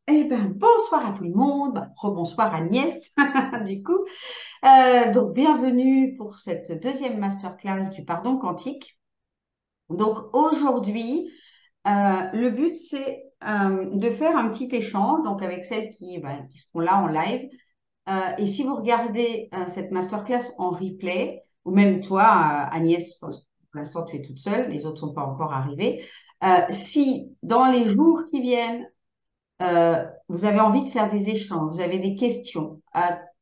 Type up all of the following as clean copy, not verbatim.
Eh ben, bonsoir à tout le monde, rebonsoir Agnès, du coup. Donc, bienvenue pour cette deuxième masterclass du pardon quantique. Donc, aujourd'hui, le but, c'est de faire un petit échange donc avec celles qui seront là en live. Et si vous regardez cette masterclass en replay, ou même toi, Agnès, pour l'instant, tu es toute seule, les autres ne sont pas encore arrivés. Si dans les jours qui viennent, vous avez envie de faire des échanges, vous avez des questions,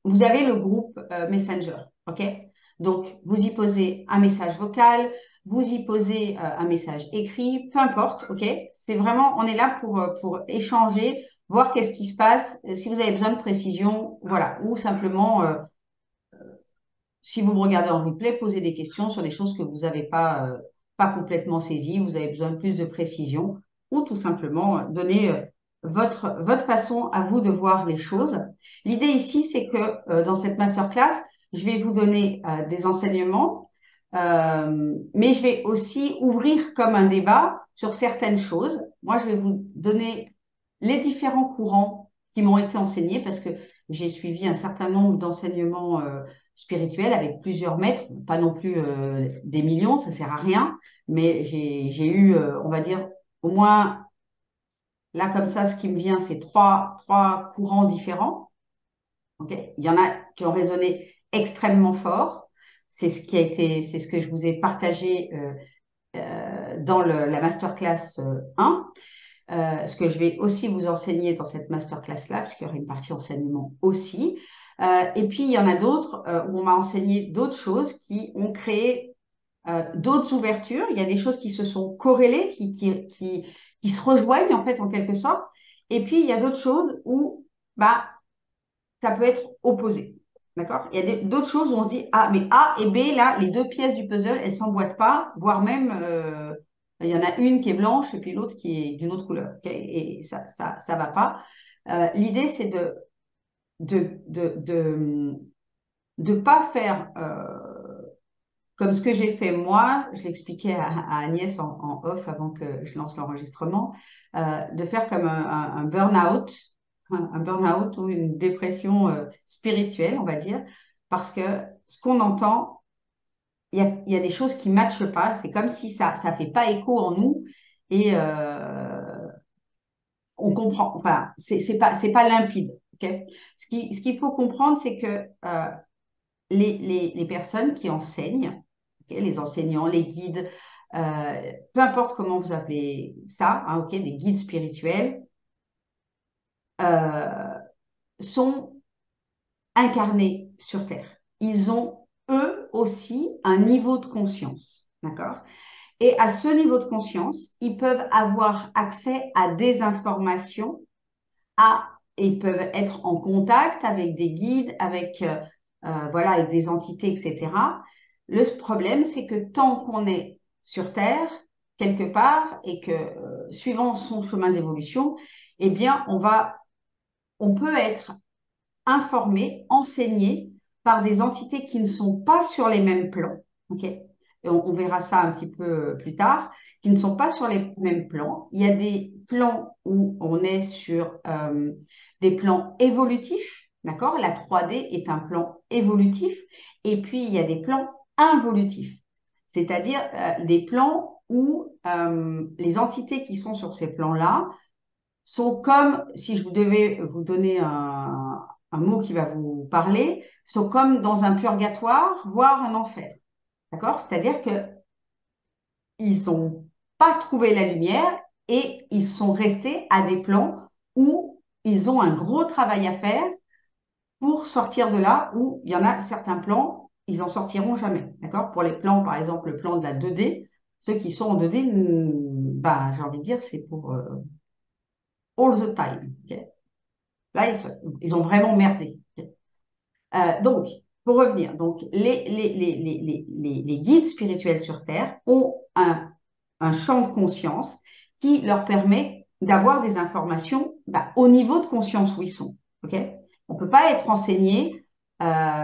vous avez le groupe Messenger, ok? Donc, vous y posez un message vocal, vous y posez un message écrit, peu importe, ok? C'est vraiment, on est là pour échanger, voir qu'est-ce qui se passe, si vous avez besoin de précision, voilà, ou simplement, si vous me regardez en replay, posez des questions sur des choses que vous n'avez pas complètement saisies, vous avez besoin de plus de précision, ou tout simplement donner votre façon à vous de voir les choses. L'idée ici, c'est que dans cette masterclass, je vais vous donner des enseignements, mais je vais aussi ouvrir comme un débat sur certaines choses. Moi, je vais vous donner les différents courants qui m'ont été enseignés parce que j'ai suivi un certain nombre d'enseignements spirituels avec plusieurs maîtres, pas non plus des millions, ça sert à rien, mais j'ai eu, on va dire, au moins, là comme ça, ce qui me vient, c'est trois courants différents. Ok. Il y en a qui ont résonné extrêmement fort. C'est ce que je vous ai partagé dans la masterclass 1. Ce que je vais aussi vous enseigner dans cette masterclass-là, parce qu'il y aura une partie enseignement aussi. Et puis, il y en a d'autres où on m'a enseigné d'autres choses qui ont créé d'autres ouvertures. Il y a des choses qui se sont corrélées, qui se rejoignent en fait en quelque sorte. Et puis, il y a d'autres choses où bah, ça peut être opposé. D'accord? Il y a d'autres choses où on se dit, ah, mais A et B, là, les deux pièces du puzzle, elles ne s'emboîtent pas, voire même, il y en a une qui est blanche et puis l'autre qui est d'une autre couleur. Ok. Et ça va pas. L'idée, c'est de pas faire comme ce que j'ai fait moi, je l'expliquais à Agnès en off avant que je lance l'enregistrement, de faire comme un burn-out, un burn-out ou une dépression spirituelle, on va dire, parce que ce qu'on entend, il y a des choses qui ne matchent pas. C'est comme si ça ne fait pas écho en nous et on comprend. Enfin, c'est pas limpide. Ok. Ce qu'il faut comprendre, c'est que les personnes qui enseignent, ok, les enseignants, les guides, peu importe comment vous appelez ça, hein, ok, des guides spirituels, euh, sont incarnés sur Terre. Ils ont eux aussi un niveau de conscience, d'accord? Et à ce niveau de conscience, ils peuvent avoir accès à des informations, ils peuvent être en contact avec des guides, voilà, avec des entités, etc. Le problème, c'est que tant qu'on est sur Terre, quelque part, et que suivant son chemin d'évolution, eh bien, on peut être informé, enseigné par des entités qui ne sont pas sur les mêmes plans. Ok. Et on verra ça un petit peu plus tard, qui ne sont pas sur les mêmes plans. Il y a des plans où on est sur des plans évolutifs, d'accord? La 3D est un plan évolutif, et puis il y a des plans involutifs, c'est-à-dire des plans où les entités qui sont sur ces plans-là sont comme, si je devais vous donner un mot qui va vous parler, sont comme dans un purgatoire, voire un enfer. D'accord? C'est-à-dire que ils n'ont pas trouvé la lumière et ils sont restés à des plans où ils ont un gros travail à faire pour sortir de là où il y en a certains plans, ils en sortiront jamais. D'accord? Pour les plans, par exemple, le plan de la 2D, ceux qui sont en 2D, bah, j'ai envie de dire, c'est pour all the time. Ok. Là, ils ont vraiment merdé. Donc, pour revenir, donc les guides spirituels sur Terre ont un champ de conscience qui leur permet d'avoir des informations au niveau de conscience où ils sont. Okay. On ne peut pas être enseigné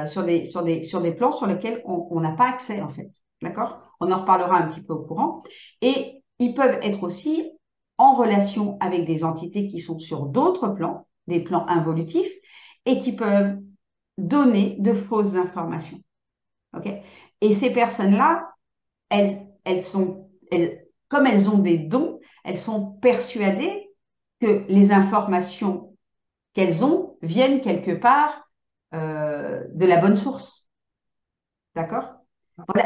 sur des plans sur lesquels on n'a pas accès, en fait. D'accord. On en reparlera un petit peu au courant. Et ils peuvent être aussi en relation avec des entités qui sont sur d'autres plans, des plans involutifs, et qui peuvent donner de fausses informations. Okay. Et ces personnes-là, comme elles ont des dons, elles sont persuadées que les informations qu'elles ont viennent quelque part de la bonne source. D'accord?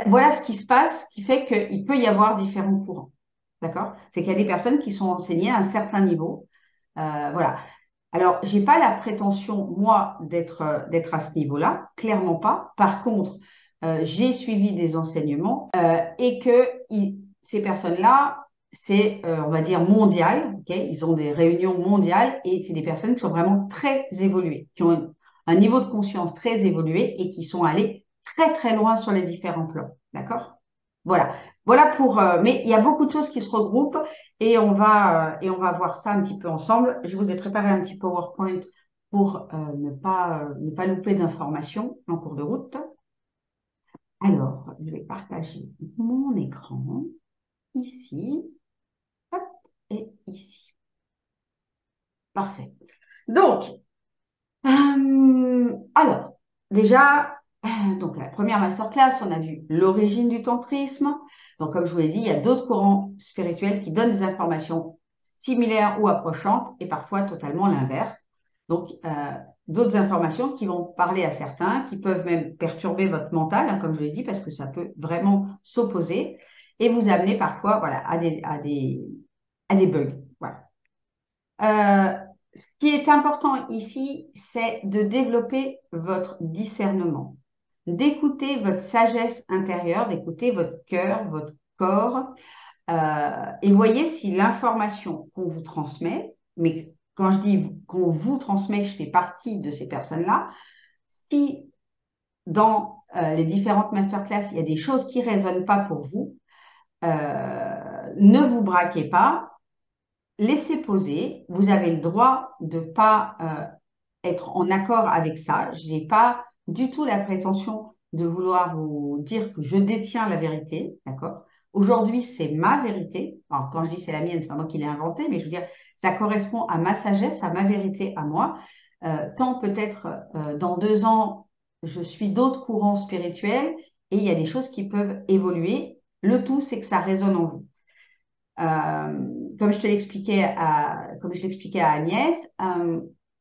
Voilà ce qui se passe, qui fait qu'il peut y avoir différents courants. D'accord? C'est qu'il y a des personnes qui sont enseignées à un certain niveau. Voilà. Alors, je n'ai pas la prétention, moi, d'être à ce niveau-là, clairement pas. Par contre, j'ai suivi des enseignements et que ces personnes-là, c'est, on va dire, mondial. Okay, ils ont des réunions mondiales et c'est des personnes qui sont vraiment très évoluées, qui ont un niveau de conscience très évolué et qui sont allées très, très loin sur les différents plans. D'accord? Voilà. Voilà pour. Mais il y a beaucoup de choses qui se regroupent et on va voir ça un petit peu ensemble. Je vous ai préparé un petit PowerPoint pour ne pas louper d'informations en cours de route. Alors, je vais partager mon écran ici, hop, et ici. Parfait. Donc, alors, déjà, donc à la première masterclass, on a vu l'origine du tantrisme. Donc, comme je vous l'ai dit, il y a d'autres courants spirituels qui donnent des informations similaires ou approchantes et parfois totalement l'inverse. Donc, d'autres informations qui vont parler à certains, qui peuvent même perturber votre mental, hein, comme je l'ai dit, parce que ça peut vraiment s'opposer et vous amener parfois voilà, à des bugs. Voilà. Ce qui est important ici, c'est de développer votre discernement, d'écouter votre sagesse intérieure, d'écouter votre cœur, votre corps, et voyez si l'information qu'on vous transmet, mais quand je dis qu'on vous transmet, je fais partie de ces personnes-là, si dans les différentes masterclass, il y a des choses qui ne résonnent pas pour vous, ne vous braquez pas, laissez poser. Vous avez le droit de ne pas être en accord avec ça. Je n'ai pas du tout la prétention de vouloir vous dire que je détiens la vérité, d'accord? Aujourd'hui, c'est ma vérité. Alors, quand je dis c'est la mienne, c'est pas moi qui l'ai inventée, mais je veux dire, ça correspond à ma sagesse, à ma vérité, à moi. Tant peut-être dans 2 ans, je suis d'autres courants spirituels et il y a des choses qui peuvent évoluer. Le tout, c'est que ça résonne en vous. Comme comme je l'expliquais à Agnès,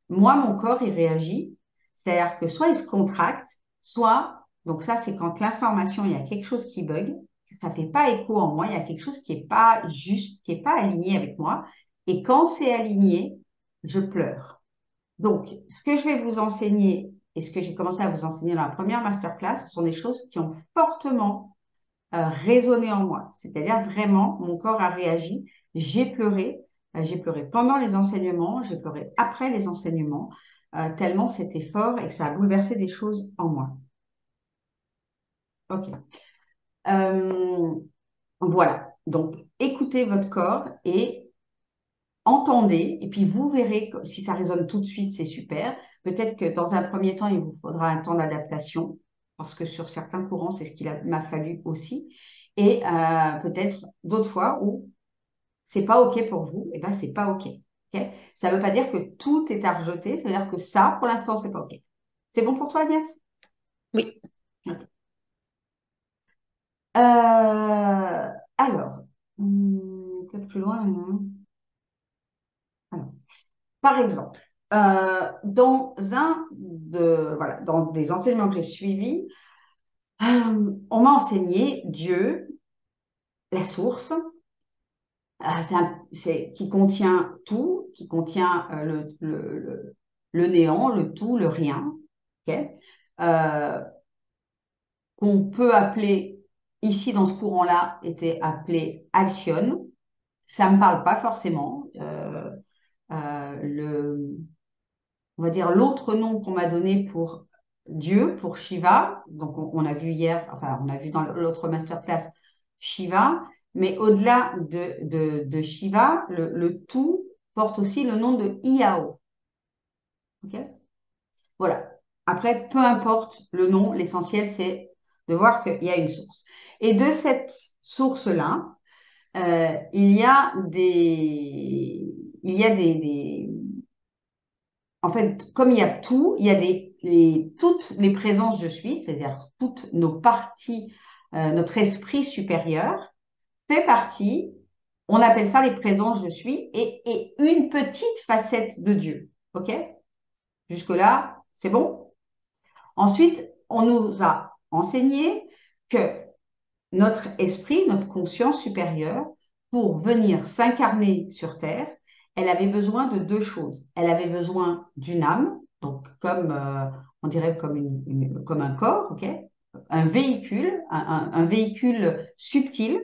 moi, mon corps, il réagit. C'est-à-dire que soit il se contracte, soit, donc ça, c'est quand l'information, il y a quelque chose qui bug, que ça fait pas écho en moi, il y a quelque chose qui est pas juste, qui est pas aligné avec moi. Et quand c'est aligné, je pleure. Donc, ce que je vais vous enseigner et ce que j'ai commencé à vous enseigner dans la première masterclass, ce sont des choses qui ont fortement résonné en moi. C'est-à-dire vraiment, mon corps a réagi. J'ai pleuré. J'ai pleuré pendant les enseignements, j'ai pleuré après les enseignements, tellement c'était fort et que ça a bouleversé des choses en moi. OK. Euh, voilà. Donc, écoutez votre corps et entendez. Et puis, vous verrez si ça résonne tout de suite, c'est super. Peut-être que dans un premier temps, il vous faudra un temps d'adaptation parce que sur certains courants, c'est ce qu'il m'a fallu aussi. Et peut-être d'autres fois où c'est pas OK pour vous, et ben c'est pas OK. OK. Ça ne veut pas dire que tout est à rejeter, ça veut dire que ça, pour l'instant, c'est pas OK. C'est bon pour toi, Agnès? Oui. OK. Alors, peut-être plus loin. Alors, par exemple, dans des enseignements que j'ai suivis, on m'a enseigné Dieu, la source, qui contient tout, qui contient le néant, le tout, le rien, ok. Euh, qu'on peut appeler, ici dans ce courant-là, était appelé Alcyone. Ça ne me parle pas forcément. On va dire l'autre nom qu'on m'a donné pour Dieu, pour Shiva. Donc on a vu hier, enfin on a vu dans l'autre masterclass Shiva, mais au-delà de Shiva, le tout porte aussi le nom de Iao. Ok. Voilà. Après, peu importe le nom, l'essentiel c'est de voir qu'il y a une source. Et de cette source-là, il y a il y a en fait, comme il y a tout, il y a toutes les présences je suis, c'est-à-dire toutes nos parties, notre esprit supérieur fait partie, on appelle ça les présences je suis, et une petite facette de Dieu. OK? Jusque-là, c'est bon? Ensuite, on nous a enseigné que notre esprit, notre conscience supérieure, pour venir s'incarner sur Terre, elle avait besoin de deux choses. Elle avait besoin d'une âme, donc comme, on dirait comme, comme un corps, ok, un véhicule, un véhicule subtil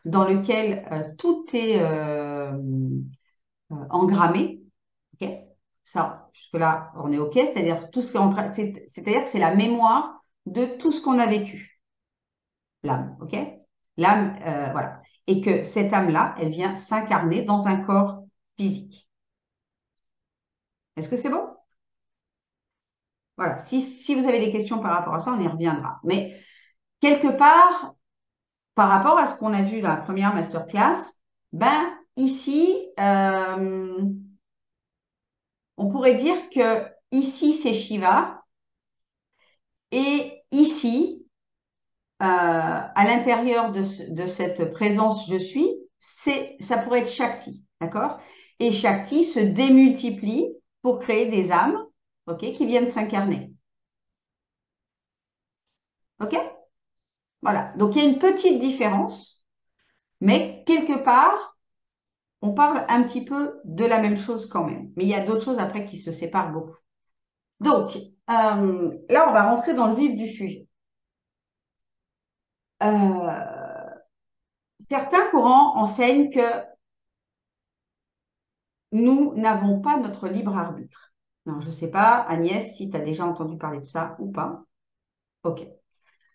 dans lequel tout est engrammé, ok. Ça, jusque-là, on est ok, c'est-à-dire tout ce qui est c'est-à-dire que c'est la mémoire de tout ce qu'on a vécu, l'âme, ok? L'âme, voilà. Et que cette âme-là, elle vient s'incarner dans un corps physique. Est-ce que c'est bon? Voilà. Si vous avez des questions par rapport à ça, on y reviendra. Mais quelque part, par rapport à ce qu'on a vu dans la première masterclass, ben ici, on pourrait dire que ici c'est Shiva et ici, à l'intérieur de cette présence je suis, ça pourrait être Shakti, d'accord? Et Shakti se démultiplie pour créer des âmes, ok, qui viennent s'incarner. Ok? Voilà. Donc il y a une petite différence, mais quelque part, on parle un petit peu de la même chose quand même. Mais il y a d'autres choses après qui se séparent beaucoup. Donc, là, on va rentrer dans le vif du sujet. Certains courants enseignent que nous n'avons pas notre libre arbitre. Alors, je ne sais pas, Agnès, si tu as déjà entendu parler de ça ou pas. OK.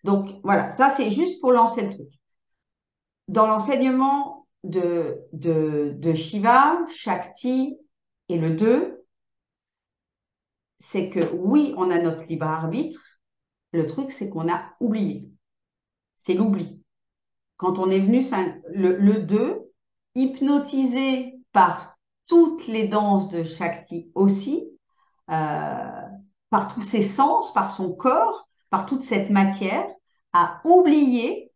Donc, voilà, ça, c'est juste pour lancer le truc. Dans l'enseignement de Shiva, Shakti et le 2, c'est que oui, on a notre libre arbitre. Le truc, c'est qu'on a oublié. C'est l'oubli. Quand on est venu, le 2, hypnotisé par toutes les danses de Shakti aussi, euh, par tous ses sens, par son corps, par toute cette matière, a oublié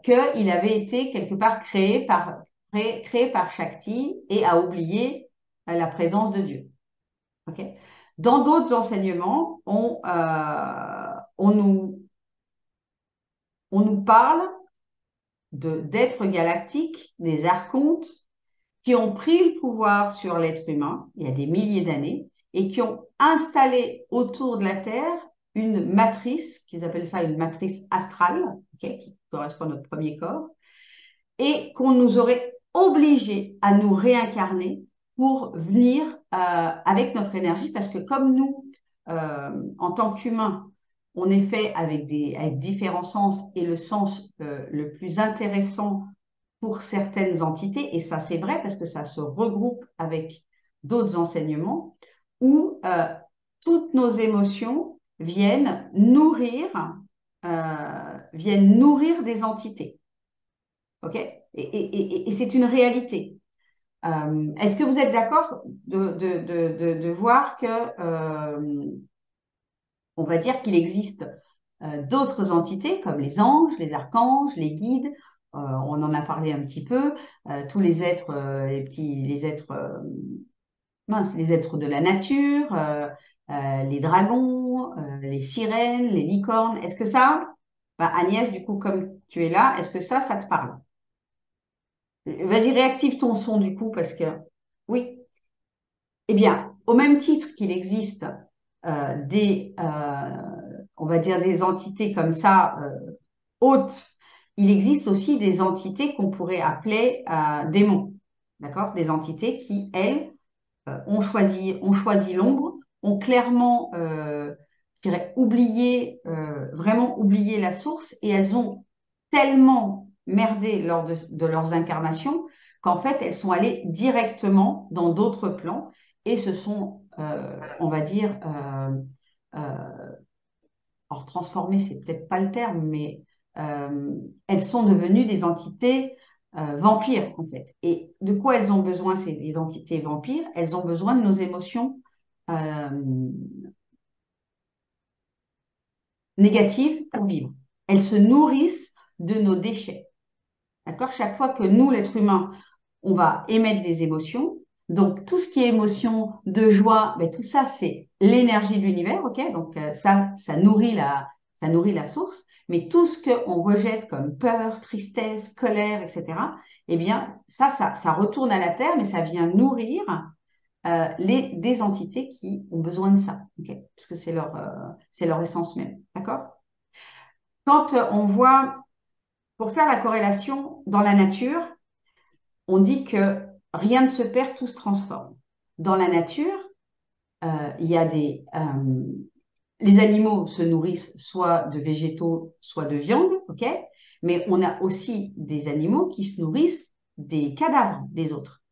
qu'il avait été quelque part créé par Shakti et a oublié la présence de Dieu. Okay. Dans d'autres enseignements, on nous parle d'êtres galactiques, des archontes, qui ont pris le pouvoir sur l'être humain il y a des milliers d'années et qui ont installé autour de la Terre une matrice, qu'ils appellent ça une matrice astrale, okay, qui correspond à notre premier corps, et qu'on nous aurait obligés à nous réincarner pour venir avec notre énergie, parce que comme nous, en tant qu'humains, on est fait avec différents sens, et le sens le plus intéressant pour certaines entités, et ça c'est vrai parce que ça se regroupe avec d'autres enseignements, où toutes nos émotions viennent nourrir des entités. OK? Et c'est une réalité. Est-ce que vous êtes d'accord de voir que, on va dire qu'il existe d'autres entités comme les anges, les archanges, les guides, on en a parlé un petit peu, tous les êtres, les êtres, les êtres de la nature, les dragons, les sirènes, les licornes. Est-ce que ça, bah, Agnès, du coup, comme tu es là, est-ce que ça te parle? Vas-y, réactive ton son du coup, parce que oui. Eh bien, au même titre qu'il existe on va dire des entités comme ça, hautes, il existe aussi des entités qu'on pourrait appeler démons. D'accord? Des entités qui, elles, ont choisi l'ombre, ont clairement, je dirais, vraiment oublié la source, et elles ont tellement merdé lors de leurs incarnations qu'en fait, elles sont allées directement dans d'autres plans et se sont, on va dire, alors transformées, c'est peut-être pas le terme, mais elles sont devenues des entités vampires, en fait. Et de quoi elles ont besoin, ces identités vampires? Elles ont besoin de nos émotions euh, négatives pour vivre. Elles se nourrissent de nos déchets. D'accord? Chaque fois que nous, l'être humain, on va émettre des émotions, donc tout ce qui est émotion de joie, ben, tout ça, c'est l'énergie de l'univers, ok? Donc ça nourrit la source. Mais tout ce qu'on rejette comme peur, tristesse, colère, etc., eh bien, ça retourne à la terre, mais ça vient nourrir des entités qui ont besoin de ça, ok? Parce que c'est leur essence même, d'accord? Quand on voit, pour faire la corrélation dans la nature, on dit que rien ne se perd, tout se transforme. Dans la nature, il y a les animaux se nourrissent soit de végétaux, soit de viande, ok? Mais on a aussi des animaux qui se nourrissent des cadavres des autres,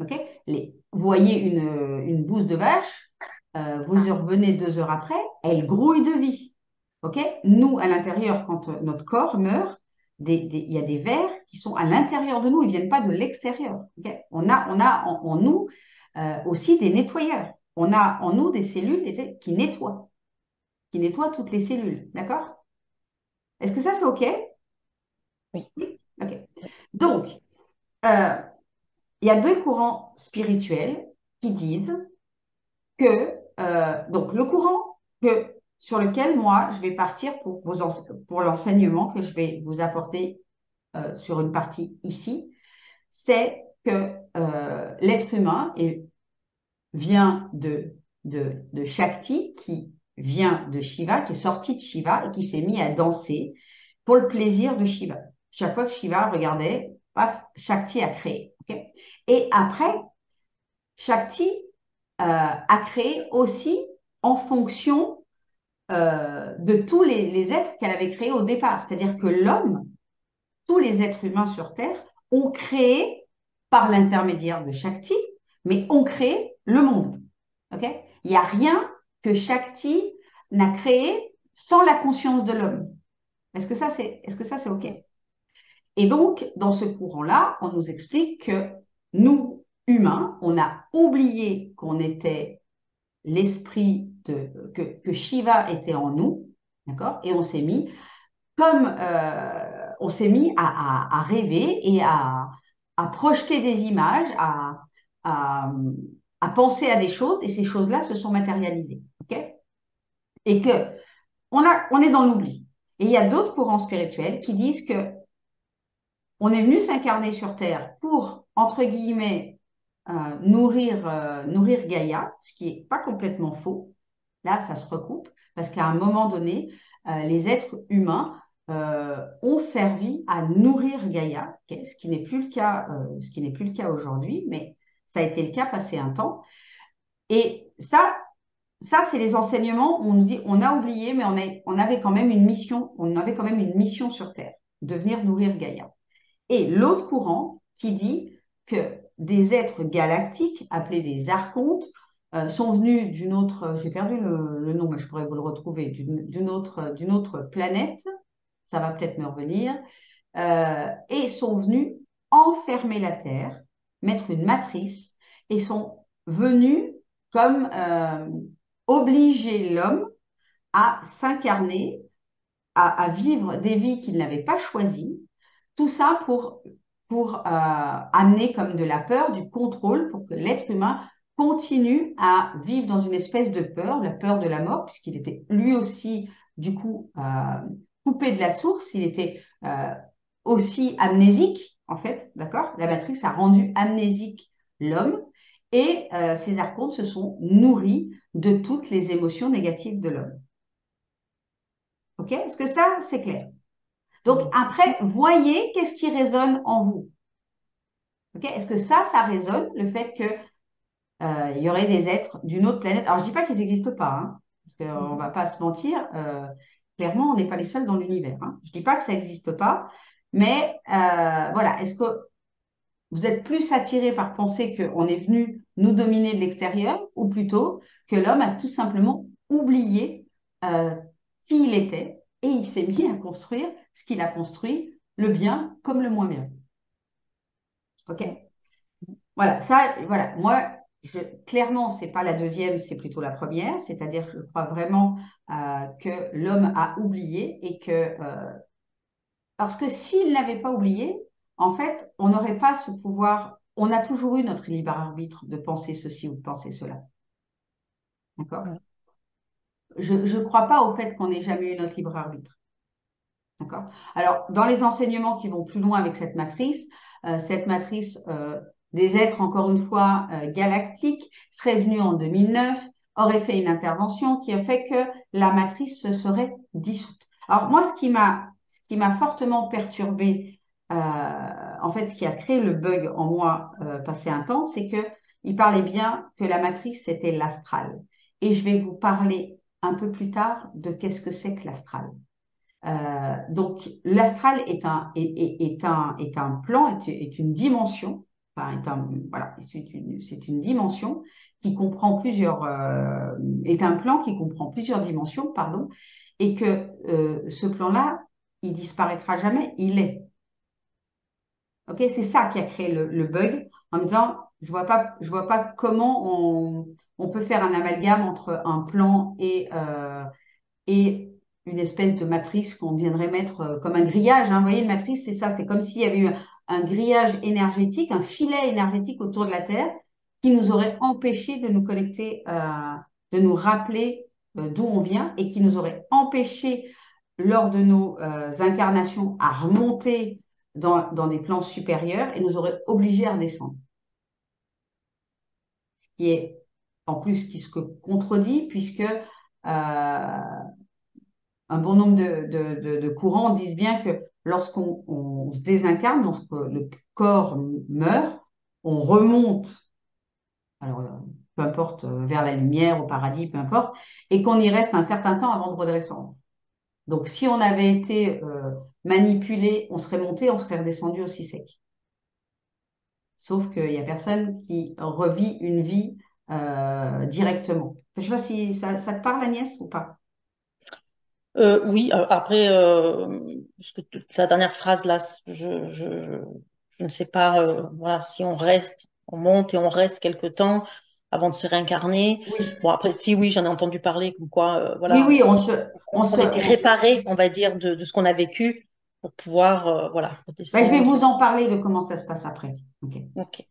ok? Vous voyez une bouse de vache, vous y revenez 2 heures après, elle grouille de vie, ok? Nous, à l'intérieur, quand notre corps meurt, il y a des vers qui sont à l'intérieur de nous, ils ne viennent pas de l'extérieur, ok? On a en nous aussi des nettoyeurs. On a en nous des cellules qui nettoient toutes les cellules, d'accord? Est-ce que ça, c'est OK? Oui. Oui. OK. Donc, euh, il y a 2 courants spirituels qui disent que, donc le courant sur lequel moi, je vais partir pour l'enseignement que je vais vous apporter sur une partie ici, c'est que l'être humain vient de Shakti, qui vient de Shiva, qui est sorti de Shiva et qui s'est mis à danser pour le plaisir de Shiva. Chaque fois que Shiva regardait, paf, Shakti a créé. Okay. Et après, Shakti a créé aussi en fonction de tous les êtres qu'elle avait créés au départ. C'est-à-dire que l'homme, tous les êtres humains sur Terre, ont créé par l'intermédiaire de Shakti, mais ont créé le monde. Okay. Il n'y a rien que Shakti n'a créé sans la conscience de l'homme. Est-ce que ça, c'est OK? Et donc, dans ce courant-là, on nous explique que nous, humains, on a oublié qu'on était que Shiva était en nous, d'accord? Et on s'est mis à rêver et à projeter des images, à, à penser à des choses, et ces choses-là se sont matérialisées, ok? Et que on est dans l'oubli. Et il y a d'autres courants spirituels qui disent que on est venu s'incarner sur Terre pour, entre guillemets, nourrir Gaïa, ce qui n'est pas complètement faux. Là, ça se recoupe, parce qu'à un moment donné, les êtres humains ont servi à nourrir Gaïa, okay, ce qui n'est plus le cas aujourd'hui, mais ça a été le cas passé un temps. Et ça c'est les enseignements où on nous dit, on a oublié, mais on avait quand même une mission, on avait quand même une mission sur Terre, de venir nourrir Gaïa. Et l'autre courant qui dit que des êtres galactiques, appelés des archontes, sont venus d'une autre, j'ai perdu le nom, mais je pourrais vous le retrouver, d'une autre planète, ça va peut-être me revenir, et sont venus enfermer la Terre, mettre une matrice, et sont venus comme obliger l'homme à s'incarner, à vivre des vies qu'il n'avait pas choisies, tout ça pour amener comme de la peur, du contrôle, pour que l'être humain continue à vivre dans une espèce de peur, la peur de la mort, puisqu'il était lui aussi, du coup, coupé de la source, il était aussi amnésique, en fait, d'accord? La matrice a rendu amnésique l'homme, et ces archontes se sont nourris de toutes les émotions négatives de l'homme. OK? Est-ce que ça, c'est clair? Donc Oui. après, voyez qu'est-ce qui résonne en vous. Okay. Est-ce que ça résonne, le fait que il y aurait des êtres d'une autre planète? Alors, je ne dis pas qu'ils n'existent pas, hein, parce qu'on ne va pas se mentir. Clairement, on n'est pas les seuls dans l'univers. Hein. Je ne dis pas que ça n'existe pas, mais voilà. Est-ce que vous êtes plus attiré par penser qu'on est venu nous dominer de l'extérieur, ou plutôt que l'homme a tout simplement oublié euh, qui il était et il s'est mis à construire ce qu'il a construit, le bien comme le moins bien? OK? Voilà, ça, voilà. Moi, clairement, c'est pas la deuxième, c'est plutôt la première. C'est-à-dire que je crois vraiment que l'homme a oublié et que parce que s'il n'avait pas oublié, en fait, on n'aurait pas ce pouvoir. On a toujours eu notre libre arbitre de penser ceci ou de penser cela. D'accord? Ouais. Je ne crois pas au fait qu'on n'ait jamais eu notre libre arbitre. D'accord? Alors, dans les enseignements qui vont plus loin avec cette matrice des êtres, encore une fois, galactiques, serait venue en 2009, aurait fait une intervention qui a fait que la matrice se serait dissoute. Alors, moi, ce qui m'a fortement perturbée, en fait, ce qui a créé le bug en moi passé un temps, c'est que il parlait bien que la matrice, c'était l'astral. Et je vais vous parler un peu plus tard de qu'est-ce que c'est que l'astral. Donc, l'astral est un plan, est une dimension, enfin, voilà, c'est une dimension qui comprend est un plan qui comprend plusieurs dimensions, pardon, et que ce plan-là, il disparaîtra jamais, il est. Ok, c'est ça qui a créé le bug en me disant, je vois pas comment on peut faire un amalgame entre un plan et une espèce de matrice qu'on viendrait mettre comme un grillage, hein. Vous voyez, une matrice, c'est ça, c'est comme s'il y avait eu un grillage énergétique, un filet énergétique autour de la Terre qui nous aurait empêché de nous connecter, de nous rappeler d'où on vient et qui nous aurait empêché lors de nos incarnations à remonter dans des plans supérieurs et nous aurait obligés à redescendre. Ce qui est en plus qui se contredit puisque un bon nombre de courants disent bien que lorsqu'on se désincarne, lorsque le corps meurt, on remonte, alors peu importe, vers la lumière, au paradis, peu importe, et qu'on y reste un certain temps avant de redescendre. Donc si on avait été manipulé, on serait monté, on serait redescendu aussi sec. Sauf qu'il n'y a personne qui revit une vie directement. Je ne sais pas si ça te parle, Agnès, ou pas. Oui, après, parce que sa dernière phrase là, je ne sais pas, voilà, si on reste, on monte et on reste quelque temps avant de se réincarner. Oui, Bon, après, si oui, j'en ai entendu parler comme quoi, oui, voilà, oui, on était réparé, on va dire, de ce qu'on a vécu pour pouvoir, voilà, ben, je vais vous redescendre. en parler de comment ça se passe après. Ok. Ok.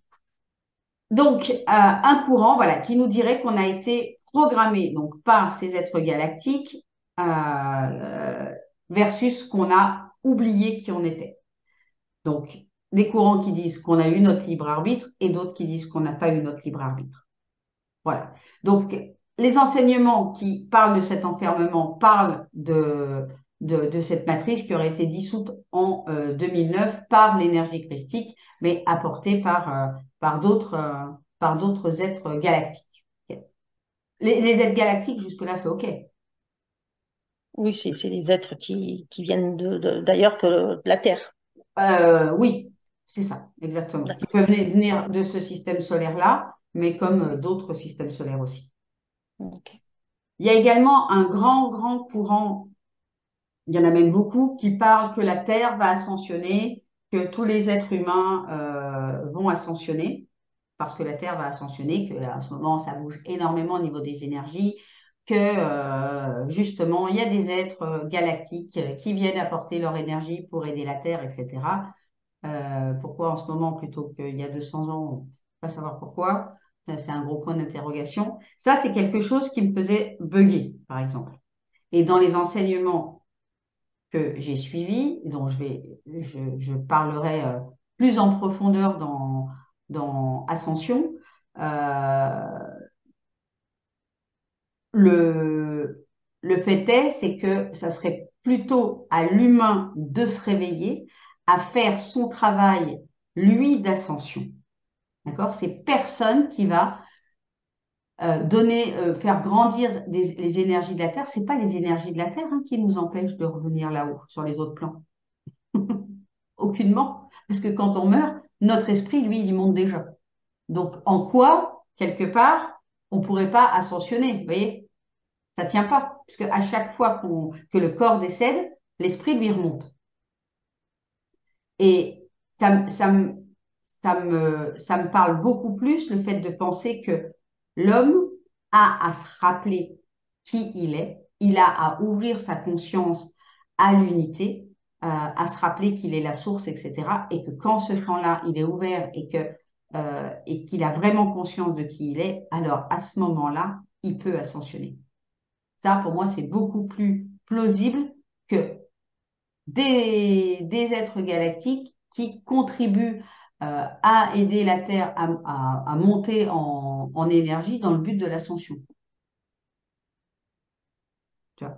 Donc, un courant voilà, qui nous dirait qu'on a été programmé donc, par ces êtres galactiques versus qu'on a oublié qui on était. Donc, des courants qui disent qu'on a eu notre libre arbitre et d'autres qui disent qu'on n'a pas eu notre libre arbitre. Voilà. Donc, les enseignements qui parlent de cet enfermement parlent de cette matrice qui aurait été dissoute en 2009 par l'énergie christique, mais apportée par d'autres êtres galactiques. Ok. Les êtres galactiques, jusque-là, c'est OK. Oui, c'est les êtres qui viennent d'ailleurs que de la Terre. Oui, c'est ça, exactement. Qui D'accord. peuvent venir de ce système solaire-là, mais comme d'autres systèmes solaires aussi. Ok. Il y a également un grand, grand courant. Il y en a même beaucoup qui parlent que la Terre va ascensionner, que tous les êtres humains vont ascensionner, parce que la Terre va ascensionner, que à ce moment, ça bouge énormément au niveau des énergies, que justement, il y a des êtres galactiques qui viennent apporter leur énergie pour aider la Terre, etc. Pourquoi en ce moment plutôt qu'il y a 200 ans, on ne peut pas savoir pourquoi. C'est un gros point d'interrogation. Ça, c'est quelque chose qui me faisait bugger, par exemple. Et dans les enseignements que j'ai suivi, dont je parlerai plus en profondeur dans Ascension. Euh, le fait est, c'est que ça serait plutôt à l'humain de se réveiller, à faire son travail, lui, d'ascension. D'accord? C'est personne qui va faire grandir les énergies de la Terre. C'est pas les énergies de la Terre hein, qui nous empêchent de revenir là-haut, sur les autres plans. Aucunement. Parce que quand on meurt, notre esprit, lui, il y monte déjà. Donc, en quoi, quelque part, on ne pourrait pas ascensionner? Vous voyez, ça ne tient pas. Puisque à chaque fois que le corps décède, l'esprit lui remonte. Et ça, ça me parle beaucoup plus le fait de penser que l'homme a à se rappeler qui il est, il a à ouvrir sa conscience à l'unité, à se rappeler qu'il est la source, etc. Et que quand ce champ-là, il est ouvert et qu'il a vraiment conscience de qui il est, alors à ce moment-là, il peut ascensionner. Ça, pour moi, c'est beaucoup plus plausible que des êtres galactiques qui contribuent à aider la Terre à monter en énergie dans le but de l'ascension. Tu vois.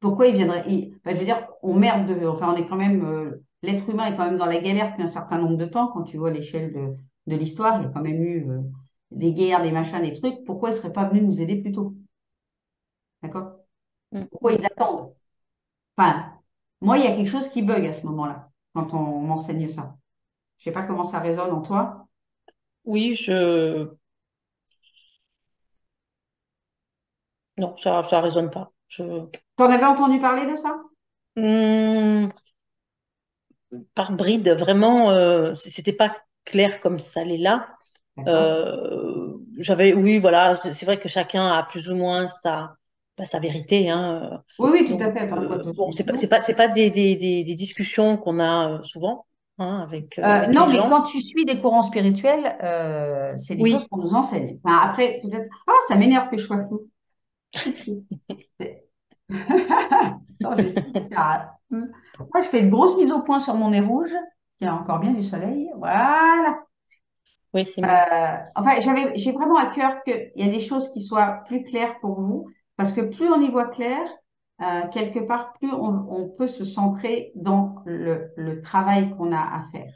Pourquoi il viendrait enfin, je veux dire, on merde, enfin, on est quand même, l'être humain est quand même dans la galère depuis un certain nombre de temps. Quand tu vois l'échelle de l'histoire, il y a quand même eu des guerres, des machins, des trucs. Pourquoi ils ne seraient pas venus nous aider plus tôt? D'accord? Mm. Pourquoi ils attendent? Enfin, moi, il y a quelque chose qui bug à ce moment-là, quand on m'enseigne ça. Je sais pas comment ça résonne en toi. Oui, non, ça résonne pas. T'en avais entendu parler de ça? Hmm, par bride, vraiment, c'était pas clair comme ça l'est là. D'accord. Oui, voilà, c'est vrai que chacun a plus ou moins sa vérité, hein. Oui, oui, tout à Donc, fait. Attends, toi, je bon, suis tout. c'est pas des discussions qu'on a souvent, hein, avec Non, les mais gens. quand tu suis des courants spirituels, c'est des choses Oui, qu'on nous enseigne. Enfin, après, peut-être, ah, ça m'énerve que je sois fou. Tout de suite. C'est- Attends, j'essaie de faire Moi, je fais une grosse mise au point sur mon nez rouge, qui a encore bien du soleil. Voilà. oui, c'est mieux. Enfin, j'ai vraiment à cœur qu'il y a des choses qui soient plus claires pour vous, parce que plus on y voit clair, quelque part, plus on peut se centrer dans le travail qu'on a à faire.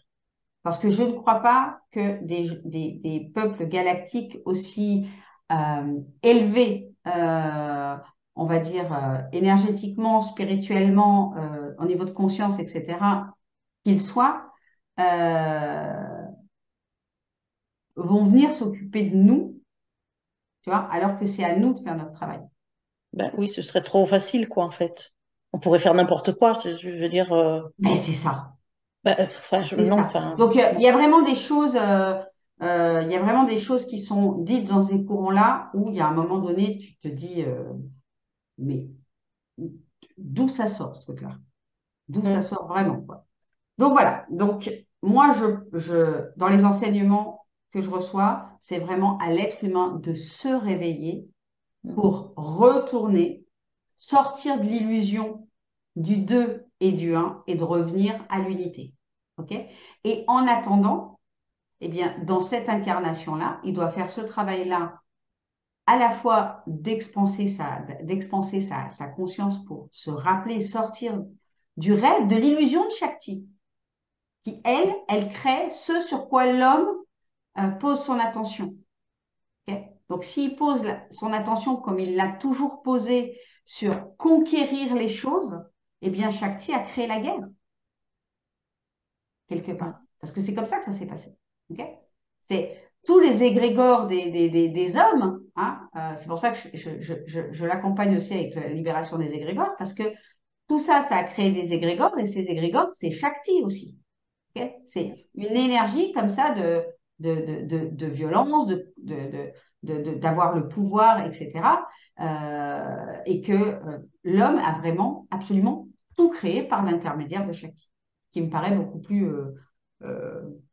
Parce que je ne crois pas que des peuples galactiques aussi élevés, on va dire, énergétiquement, spirituellement, au niveau de conscience, etc., qu'ils soient, euh, vont venir s'occuper de nous, tu vois, alors que c'est à nous de faire notre travail. Ben oui, ce serait trop facile, quoi, en fait. On pourrait faire n'importe quoi, je veux dire. Mais c'est ça, Ben, enfin, c'est non, ça. enfin, Donc, il non. y a vraiment des choses, il y a vraiment des choses qui sont dites dans ces courants-là où il y a un moment donné, tu te dis, mais d'où ça sort, ce truc-là? D'où ça Mm, sort vraiment, quoi. Donc, voilà. Donc, moi, dans les enseignements que je reçois, c'est vraiment à l'être humain de se réveiller mm, pour retourner, sortir de l'illusion du 2 et du un et de revenir à l'unité. OK? Et en attendant, eh bien, dans cette incarnation-là, il doit faire ce travail-là à la fois d'expanser sa conscience pour se rappeler, sortir du rêve, de l'illusion de Shakti, qui, elle crée ce sur quoi l'homme pose son attention. Okay. Donc, s'il pose son attention comme il l'a toujours posé sur conquérir les choses, eh bien, Shakti a créé la guerre, quelque mm, part. Parce que c'est comme ça que ça s'est passé. Okay. C'est tous les égrégores des hommes, hein, c'est pour ça que je l'accompagne aussi avec la libération des égrégores, parce que tout ça, ça a créé des égrégores, et ces égrégores, c'est Shakti aussi. Okay. C'est une énergie comme ça de violence, d'avoir le pouvoir, etc. Et que l'homme a vraiment absolument tout créé par l'intermédiaire de Shakti, qui me paraît beaucoup plus,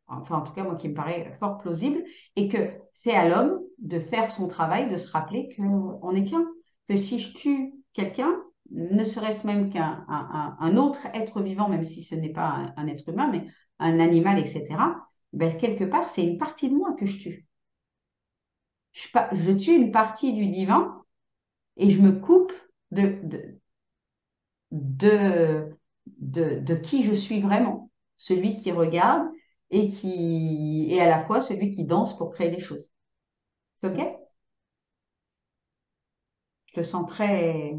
enfin en tout cas moi qui me paraît fort plausible, et que c'est à l'homme de faire son travail, de se rappeler qu'on n'est qu'un, que si je tue quelqu'un, ne serait-ce même qu'un autre être vivant, même si ce n'est pas un être humain, mais un animal, etc., ben, quelque part, c'est une partie de moi que je tue. Je tue une partie du divin et je me coupe de, de, de, de qui je suis vraiment. Celui qui regarde et qui est à la fois celui qui danse pour créer des choses. C'est OK? mm. Je te sens très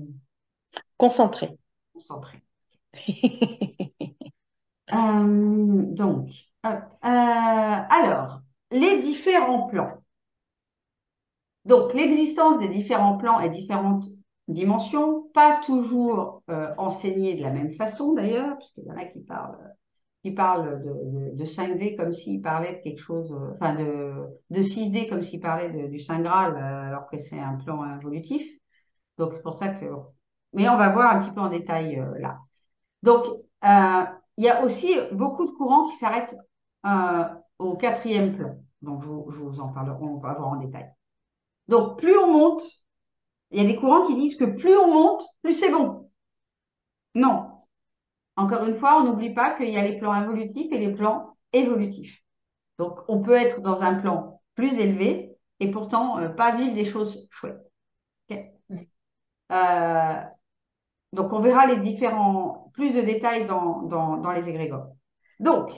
Concentré. concentré. Donc, hop. Alors, les différents plans. Donc, l'existence des différents plans et différentes dimensions, pas toujours enseignées de la même façon d'ailleurs, parce qu'il y en a qui parlent. qui parle de 5D comme s'il parlait de quelque chose, enfin de 6D comme s'il parlait du Saint Graal, alors que c'est un plan involutif. Donc, c'est pour ça que... Mais on va voir un petit peu en détail là. Donc, il y a aussi beaucoup de courants qui s'arrêtent euh, au quatrième plan. Donc, je vous en parle, on va voir en détail. Donc, plus on monte, il y a des courants qui disent que plus on monte, plus c'est bon. Non. Encore une fois, on n'oublie pas qu'il y a les plans involutifs et les plans évolutifs. Donc, on peut être dans un plan plus élevé et pourtant pas vivre des choses chouettes. Ok. Euh, donc, on verra les différents, plus de détails dans les égrégores. Donc,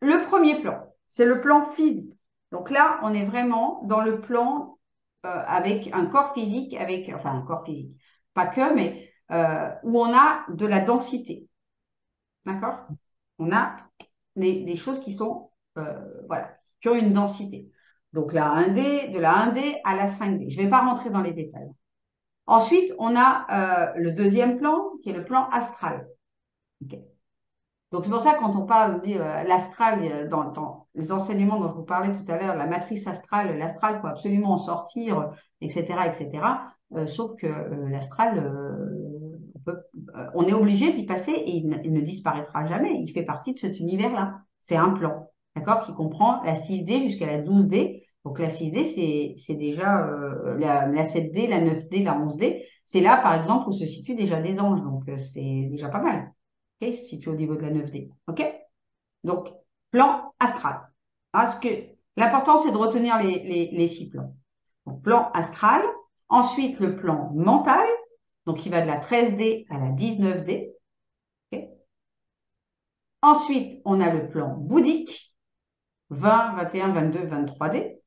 le premier plan, c'est le plan physique. Donc là, on est vraiment dans le plan avec un corps physique, enfin un corps physique, pas que, mais où on a de la densité. D'accord? On a des choses qui sont, voilà, qui ont une densité. Donc la 1D, de la 1D à la 5D. Je ne vais pas rentrer dans les détails. Ensuite, on a le deuxième plan, qui est le plan astral. Okay. Donc c'est pour ça que quand on parle de l'astral, dans les enseignements dont je vous parlais tout à l'heure, la matrice astrale, l'astral, il faut absolument en sortir, etc., etc. Sauf que l'astral, on est obligé d'y passer et il ne disparaîtra jamais. Il fait partie de cet univers-là. C'est un plan, d'accord, qui comprend la 6D jusqu'à la 12D. Donc la 6D, c'est déjà la 7D, la 9D, la 11D. C'est là, par exemple, où se situent déjà des anges. Donc c'est déjà pas mal. Okay, se situe au niveau de la 9D. OK? Donc, plan astral. L'important, c'est de retenir les 6 plans. Donc, plan astral. Ensuite, le plan mental. Donc, il va de la 13D à la 19D. Okay. Ensuite, on a le plan bouddhique. 20, 21, 22, 23D.